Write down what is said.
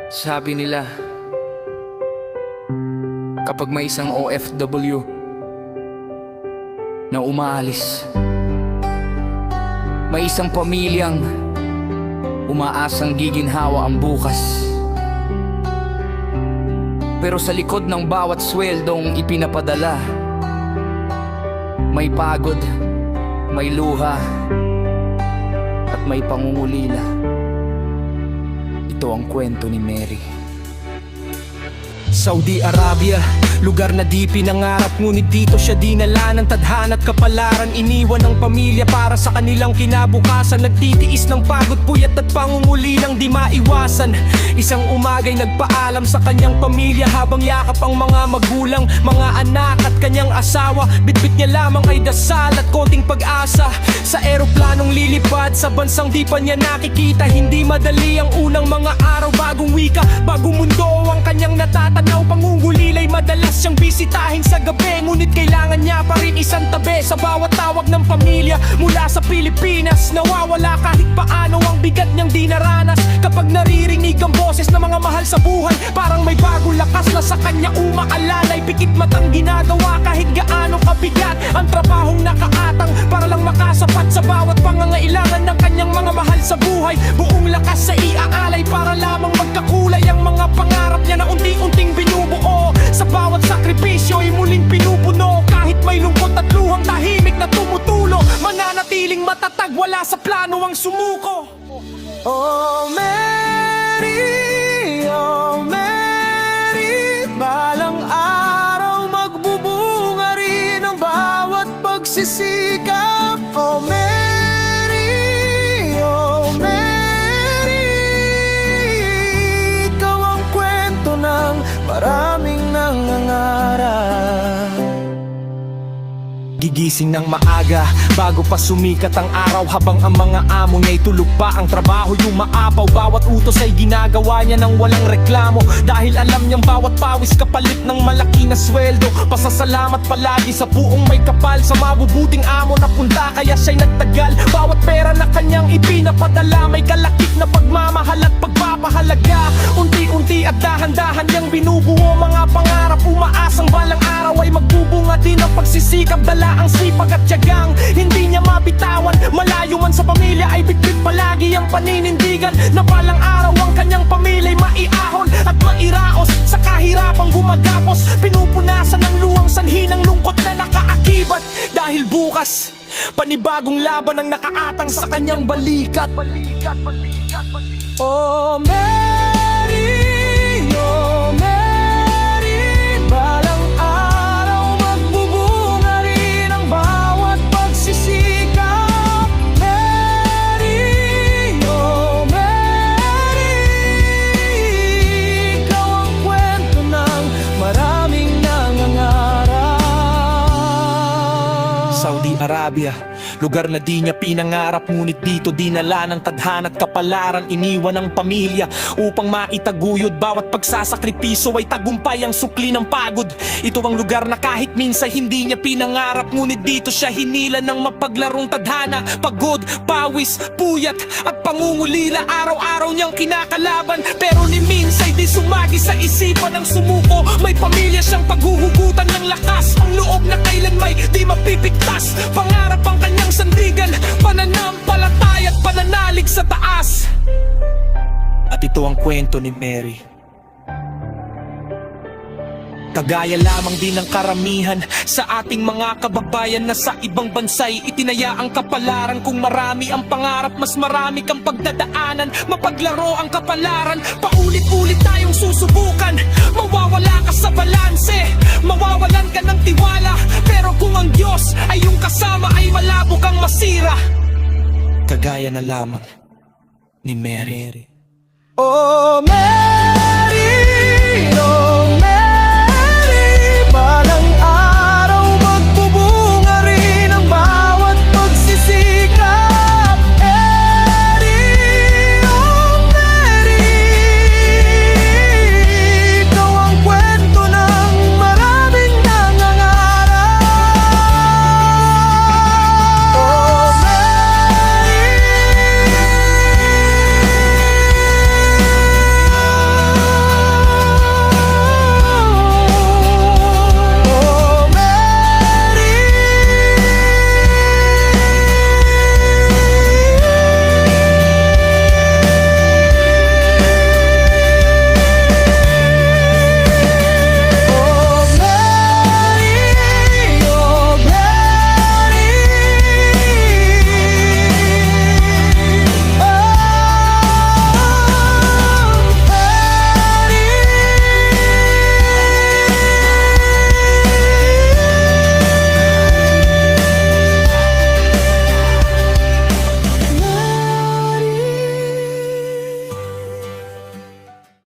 Sabi nila, kapag may isang OFW na umaalis, may isang pamilyang umaasang giginhawa ang bukas. Pero sa likod ng bawat sweldong ipinapadala, may pagod, may luha, at may pangungulila. Ito ang kwento ni Mary. Saudi Arabia, lugar na di pinangarap, ngunit dito siya dinala ng tadhana at kapalaran. Iniwan ng pamilya para sa kanilang kinabukasan. Nagtitiis ng pagod, puyat at pangungulilang di maiwasan. Isang umaga'y nagpaalam sa kanyang pamilya, habang yakap ang mga magulang, mga anak at kanyang asawa. Bitbit niya lamang ay dasal at konting pag-asa. Sa eroplanong lilipad sa bansang di pa niya nakikita. Hindi madali ang unang mga araw, bagong wika, bagong mundo ang kanyang natatanaw. Pangungulila'y madalas siyang bisitahin sa gabi, ngunit kailangan niya pa rin isang tabi. Sa bawat tawag ng pamilya mula sa Pilipinas, nawawala kahit paano ang bigat niyang dinaranas. Kapag naririnig ang boses ng mga mahal sa buhay, parang may bagong lakas na sa kanya umaalalay. Pikit matang ginagawa kahit gaano kabigat ang trabahong nakaatang, para lang makasapat sa bawat pangangailangan ng kanyang mga mahal sa buhay. Buong lakas sa iaalay para lamang magkakulay ang mga pangarap niya na unti-unting binubuo. Sa bawat sakripisyo ay muling pinupuno, kahit may lungkot at luhang tahimik na tumutulo. Mananatiling matatag, wala sa plano ang sumuko. Oh Mary, oh Mary, balang araw magbubunga rin ang bawat pagsisikap. Oh Mary, oh Mary, ikaw ang kwento ng maraming nangangarap. Gigising ng maaga bago pa sumikat ang araw, habang ang mga amo niya'y tulog pa. Ang trabaho yung maapaw, bawat utos ay ginagawa niya ng walang reklamo, dahil alam niyang bawat pawis kapalit ng malaki na sweldo. Pasasalamat palagi sa buong may kapal, sa mabubuting amo na punta kaya siya'y nagtagal. Bawat pera na kanyang ipinapadala may kalakip na pagmamahal at pagpapahalaga. Unti-unti at dahan-dahan niyang binubuo mga pangarap, umaasang balang araw ay magbubunga din ang pagsisikap. Dala ang sipag at tiyagang hindi niya mabitawan. Malayo man sa pamilya ay bitbit palagi ang paninindigan, na balang araw ang kanyang pamilya'y maiahon at mairaos. Sa kahirapang gumagapos, pinupunasan ng luwang sanhi ng lungkot na nakaakibat. Dahil bukas, panibagong laban ang nakaatang sa kanyang balikat. Oh Mary, oh Mary, balang araw magbubunga rin ang bawat pagsisikap. Mary, oh Mary, ikaw ang kwento ng maraming nangangarap. Saudi Arabia, lugar na di niya pinangarap, ngunit dito dinala ng tadhana at kapalaran. Iniwan ang pamilya upang maitaguyod bawat pagsasakripiso ay tagumpay ang sukli ng pagod. Ito ang lugar na kahit minsan hindi niya pinangarap, ngunit dito siya hinila ng mapaglarong tadhana. Pagod, pawis, puyat at pangungulila, araw-araw niyang kinakalaban, pero ni minsay di sumagi sa isipan ng sumuko. May pamilya siyang paghuhugutan ng lakas, ang loob na kailanmay di mapipigtas. Pangarap ang kanyang sandigan, pananampalataya at pananalig sa taas. At ito ang kwento ni Mary. Kagaya lamang din ng karamihan sa ating mga kababayan na sa ibang bansa'y itinaya ang kapalaran. Kung marami ang pangarap, mas marami kang pagdadaanan. Mapaglaro ang kapalaran, paulit-ulit tayong susubukan. Mawawala ka sa balanse, mawawalan ka ng tiwala, pero kung ang Diyos ay iyong kasama ay malabo kang masira. Kagaya na lamang ni Mary. Oh Mary,